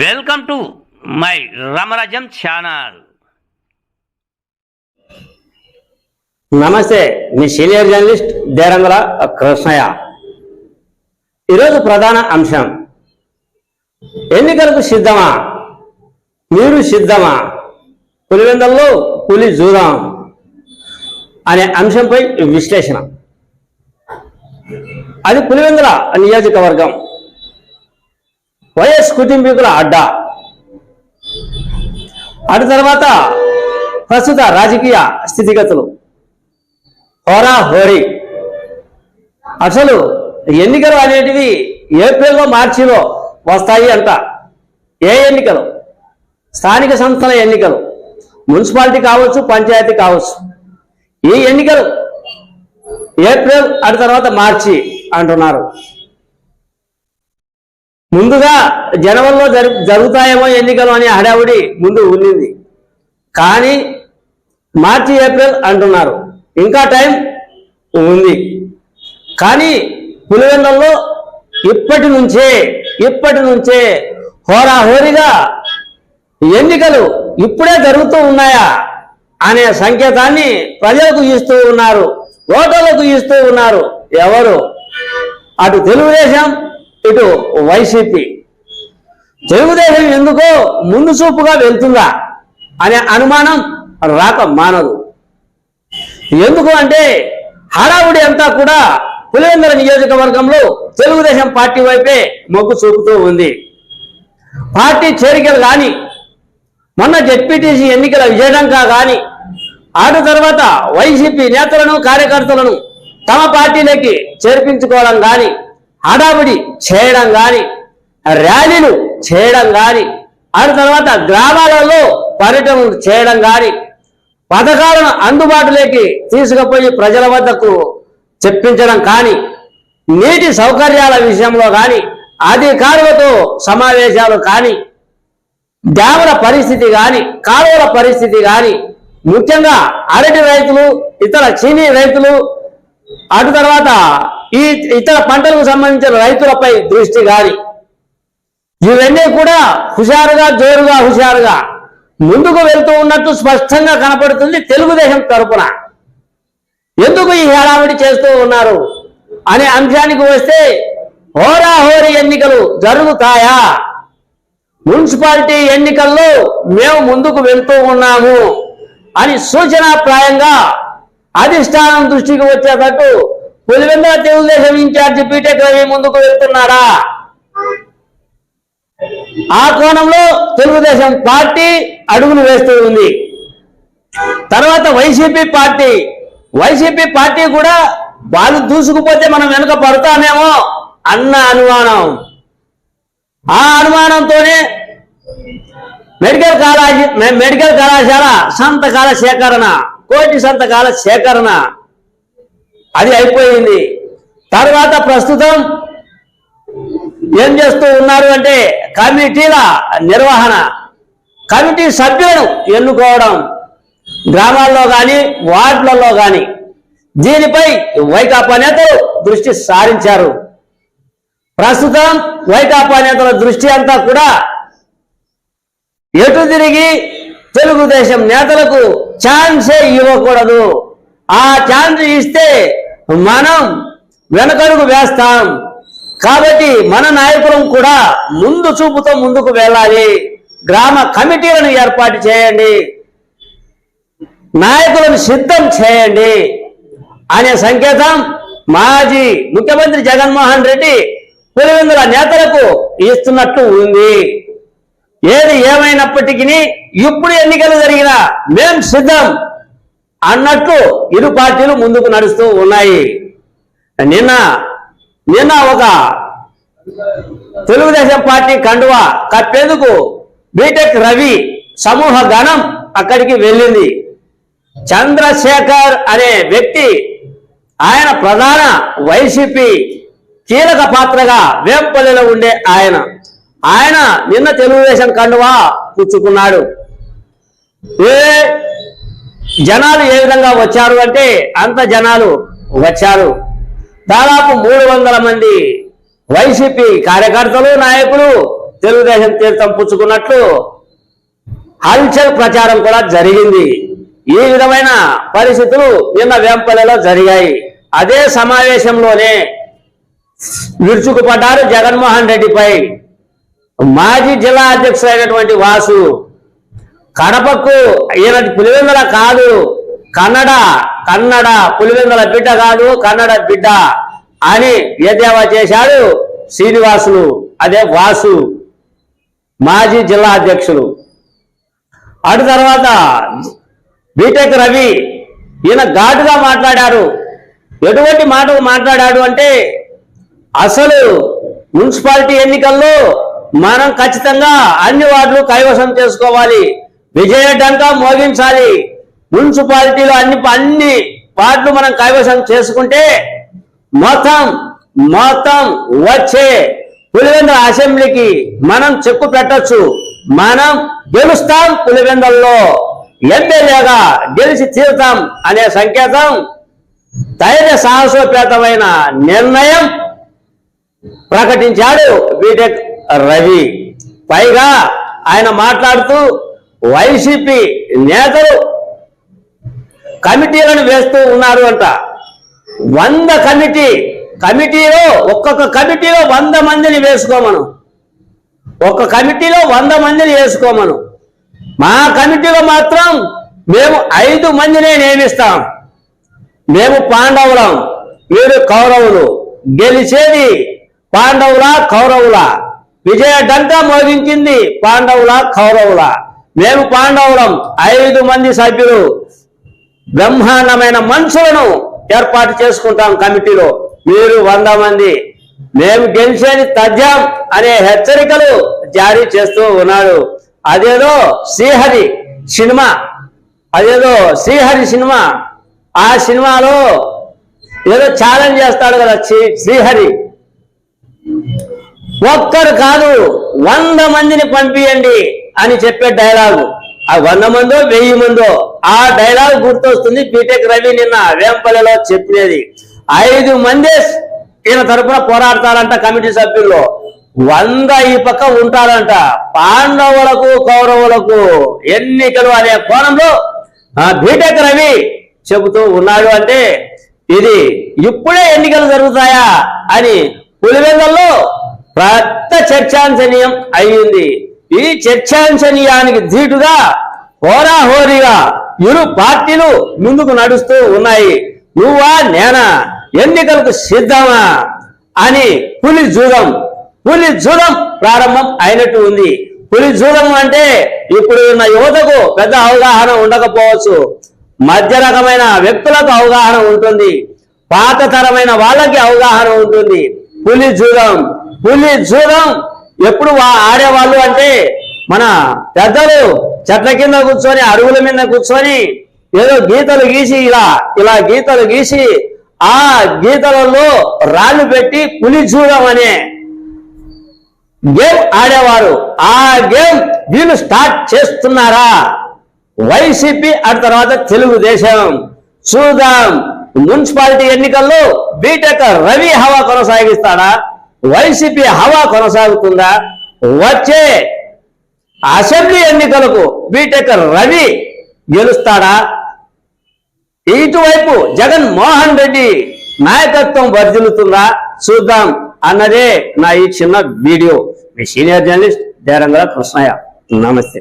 Welcome to my Ramarajyam channel. నమస్తే, మీ senior journalist Derangula Krishnaiah. ఈరోజు ప్రధాన అంశం, ఎన్నికలకు సిద్ధమా, మీరు సిద్ధమా, పులివెందుల్లో పులి జూదాం అనే అంశంపై విశ్లేషణ. అది పులివెందుల నియోజకవర్గం, వైఎస్ కుటుంబీకుల అడ్డా. అటు తర్వాత ప్రస్తుత రాజకీయ స్థితిగతులు హోరాహోరీ. అసలు ఎన్నికలు అనేటివి ఏప్రిల్లో మార్చిలో వస్తాయి అంట. ఏ ఎన్నికలు? స్థానిక సంస్థల ఎన్నికలు, మున్సిపాలిటీ కావచ్చు, పంచాయతీ కావచ్చు. ఈ ఎన్నికలు ఏప్రిల్, అటు తర్వాత మార్చి అంటున్నారు. ముందుగా జనవరిలో జరుగుతాయేమో ఎన్నికలు అనే హడావుడి ముందు ఉండింది, కానీ మార్చి ఏప్రిల్ అంటున్నారు. ఇంకా టైం ఉంది. కానీ పులివెందుల్లో ఇప్పటి నుంచే హోరాహోరీగా ఎన్నికలు ఇప్పుడే జరుగుతూ ఉన్నాయా అనే సంకేతాన్ని ప్రజలకు ఇస్తూ ఉన్నారు, ఓటర్లకు ఇస్తూ ఉన్నారు. ఎవరు? అటు తెలుగుదేశం, ఇటు వైసీపీ. తెలుగుదేశం ఎందుకో ముందు చూపుగా వెళ్తుందా అనే అనుమానం రాక మానదు. ఎందుకు అంటే హడావుడి అంతా కూడా పులివెందుల నియోజకవర్గంలో తెలుగుదేశం పార్టీ వైపే మొగ్గు చూపుతూ ఉంది. పార్టీ చేరికలు కానీ, మొన్న జెడ్పీటీసీ ఎన్నికల విజయడంకా కానీ, ఆట తర్వాత వైసీపీ నేతలను, కార్యకర్తలను తమ పార్టీలోకి చేర్పించుకోవడం కానీ, హడావుడి చేయడం కానీ, ర్యాలీలు చేయడం కానీ, ఆ తర్వాత గ్రామాలలో పర్యటనలు చేయడం కానీ, పథకాలను అందుబాటులోకి తీసుకుపోయి ప్రజల వద్దకు చెప్పించడం కానీ, నీటి సౌకర్యాల విషయంలో కానీ, అధికారులతో సమావేశాలు కానీ, డ్యాముల పరిస్థితి కానీ, కాలువల పరిస్థితి కానీ, ముఖ్యంగా అరటి రైతులు, ఇతర చీనీ రైతులు, అటు తర్వాత ఈ ఇతర పంటలకు సంబంధించిన రైతులపై దృష్టి కానీ, ఇవన్నీ కూడా హుషారుగా ముందుకు వెళ్తూ ఉన్నట్టు స్పష్టంగా కనపడుతుంది తెలుగుదేశం తరపున. ఎందుకు ఈ హడావిడి చేస్తూ ఉన్నారు అనే అంశానికి వస్తే, హోరాహోరీ ఎన్నికలు జరుగుతాయా? మున్సిపాలిటీ ఎన్నికల్లో మేము ముందుకు వెళ్తూ ఉన్నాము అని సూచనాప్రాయంగా అధిష్టానం దృష్టికి వచ్చేటట్టు పులివెందుల తెలుగుదేశం ఇన్ఛార్జి పీటెక్ రవి ముందుకు వెళ్తున్నాడా? ఆ కోణంలో తెలుగుదేశం పార్టీ అడుగులు వేస్తూ ఉంది. తర్వాత వైసీపీ పార్టీ కూడా వాళ్ళు దూసుకుపోతే మనం వెనుక పడతామేమో అన్న అనుమానం. ఆ అనుమానంతోనే మెడికల్ కళాశాల సంతకాల సేకరణ, కోటి సంతకాల సేకరణ అది అయిపోయింది. తర్వాత ప్రస్తుతం ఏం చేస్తూ ఉన్నారు అంటే కమిటీల నిర్వహణ, కమిటీ సభ్యులను ఎన్నుకోవడం గ్రామాల్లో కానీ, వార్డులలో కానీ. దీనిపై వైకాపా నేతలు దృష్టి సారించారు. ప్రస్తుతం వైకాపా నేతల దృష్టి అంతా కూడా ఎటు తిరిగి తెలుగుదేశం నేతలకు ఛాన్సే ఇవ్వకూడదు. ఆ ఛాన్స్ ఇస్తే మనం వెనకడుగు వేస్తాం. కాబట్టి మన నాయకులను కూడా ముందు చూపుతో ముందుకు వెళ్ళాలి. గ్రామ కమిటీలను ఏర్పాటు చేయండి, నాయకులను సిద్ధం చేయండి అనే సంకేతం మాజీ ముఖ్యమంత్రి జగన్మోహన్ రెడ్డి పులివెందుల నేతలకు ఇస్తున్నట్టు ఉంది. ఏది ఏమైనప్పటికీ ఇప్పుడు ఎన్నికలు జరిగినా మేం సిద్ధం అన్నట్లు ఇరు పార్టీలు ముందుకు నడుస్తూ ఉన్నాయి. నిన్న ఒక తెలుగుదేశం పార్టీ కండువా కప్పేందుకు బీటెక్ రవి సమూహ గణం అక్కడికి వెళ్ళింది. చంద్రశేఖర్ అనే వ్యక్తి, ఆయన ప్రధాన వైసీపీ కీలక పాత్రగా వేంపల్లిలో ఉండే ఆయన నిన్న తెలుగుదేశం కండువా పుచ్చుకున్నాడు. జనాలు ఏ విధంగా వచ్చారు అంటే అంత జనాలు వచ్చారు. దాదాపు 300 మంది వైసీపీ కార్యకర్తలు, నాయకులు తెలుగుదేశం తీర్థం పుచ్చుకున్నట్లు హల్చల్ ప్రచారం కూడా జరిగింది. ఈ విధమైన పరిస్థితులు నిన్న వేంపల్లిలో జరిగాయి. అదే సమావేశంలోనే విరుచుకుపడ్డారు జగన్మోహన్ రెడ్డిపై మాజీ జిల్లా అధ్యక్షుడైనటువంటి వాసు. కడపకు ఈయన పులివెందుల కాదు, కన్నడ పులివెందుల బిడ్డ కాదు, కన్నడ బిడ్డ అని ఎద్దేవా చేశాడు శ్రీనివాసులు, అదే వాసు మాజీ జిల్లా అధ్యక్షులు. అటు తర్వాత బీటెక్ రవి ఈయన ఘాటుగా మాట్లాడారు. ఎటువంటి మాటలు మాట్లాడాడు అంటే, అసలు మున్సిపాలిటీ ఎన్నికల్లో మనం ఖచ్చితంగా అన్ని వార్డులు కైవసం చేసుకోవాలి, విజయ డంకా మోగించాలి. మున్సిపాలిటీలో అన్ని వార్డులు మనం కైవసం చేసుకుంటే మొత్తం వచ్చే పులివెందుల అసెంబ్లీకి మనం చెక్కు పెట్టొచ్చు, మనం గెలుస్తాం, పులివెందుల్లో ఎమ్మెల్యేగా గెలిచి తీరుతాం అనే సంకేతం, ధైర్య సాహసోపేతమైన నిర్ణయం ప్రకటించాడు బీటెక్ రవి. పైగా ఆయన మాట్లాడుతూ వైసీపీ నేతలు కమిటీలను వేస్తూ ఉన్నారు అంట. 100 కమిటీలో ఒక్కొక్క కమిటీలో 100 మందిని వేసుకోమను, ఒక్క కమిటీలో 100 మందిని వేసుకోమను. మా కమిటీలో మాత్రం మేము 5 మందినే నియమిస్తాం. మేము పాండవులం, మీరు కౌరవులు, గెలిచేది పాండవుల కౌరవుల, విజయ డంకా మోగించింది పాండవుల కౌరవుల. మేము పాండవులం, 5 మంది సభ్యులు, బ్రహ్మాండమైన మనుషులను ఏర్పాటు చేసుకుంటాం కమిటీలో, మీరు 100 మంది, మేము గెలిచేది తథ్యం అనే హెచ్చరికలు జారీ చేస్తూ ఉన్నాడు. అదేదో శ్రీహరి సినిమా, ఆ సినిమాలో ఏదో ఛాలెంజ్ చేస్తాడు కదా శ్రీహరి, ఒక్కరు కాదు 100 మందిని పంపియండి అని చెప్పే డైలాగు. ఆ 100 మందో 1000 మందో ఆ డైలాగ్ గుర్తొస్తుంది బీటెక్ రవి నిన్న వేంపల్లిలో చెప్పినది. 5 మందే ఈయన తరఫున పోరాడతారంట కమిటీ సభ్యుల్లో, 100 ఈ పక్క ఉంటారంట. పాండవులకు కౌరవులకు ఎన్నికలు అనే కోణంలో బీటెక్ రవి చెబుతూ ఉన్నాడు. అంటే ఇది ఇప్పుడే ఎన్నికలు జరుగుతాయా అని పులివెందుల్లో పెద్ద చర్చాంశనీయం అయ్యింది. ఈ చర్చాంశనీయానికి ధీటుగా హోరాహోరీగా ఇరు పార్టీలు ముందుకు నడుస్తూ ఉన్నాయి. నువ్వా నేనా, ఎన్నికలకు సిద్ధమా అని పులి జూదం ప్రారంభం అయినట్టు ఉంది. పులి జూదం అంటే ఇప్పుడు ఉన్న యువతకు పెద్ద అవగాహన ఉండకపోవచ్చు, మధ్య రకమైన వ్యక్తులకు అవగాహన ఉంటుంది, పాత తరమైన వాళ్ళకి అవగాహన ఉంటుంది. పులి జూదం ఎప్పుడు ఆడేవాళ్ళు అంటే మన పెద్దలు చెట్ల కింద కూర్చొని, అరుగుల మీద కూర్చొని ఏదో గీతలు గీసి ఇలా గీతలు గీసి ఆ గీతలలో రాళ్ళు పెట్టి పులి జూదం అనే గేమ్ ఆడేవారు. ఆ గేమ్ వీళ్ళు స్టార్ట్ చేస్తున్నారా వైసీపీ, ఆ తర్వాత తెలుగుదేశం. చూద్దాం మున్సిపాలిటీ ఎన్నికల్లో బీటెక్ రవి హవా కొనసాగిస్తాడా, వైసీపీ హవా కొనసాగుతుందా? వచ్చే అసెంబ్లీ ఎన్నికలకు బీటెక్ రవి గెలుస్తాడా? ఇటువైపు జగన్మోహన్ రెడ్డి నాయకత్వం వర్ధిల్లుతుందా? చూద్దాం అన్నదే నా ఈ చిన్న వీడియో. మీ సీనియర్ జర్నలిస్ట్ దేరంగల కృష్ణయ్య. నమస్తే.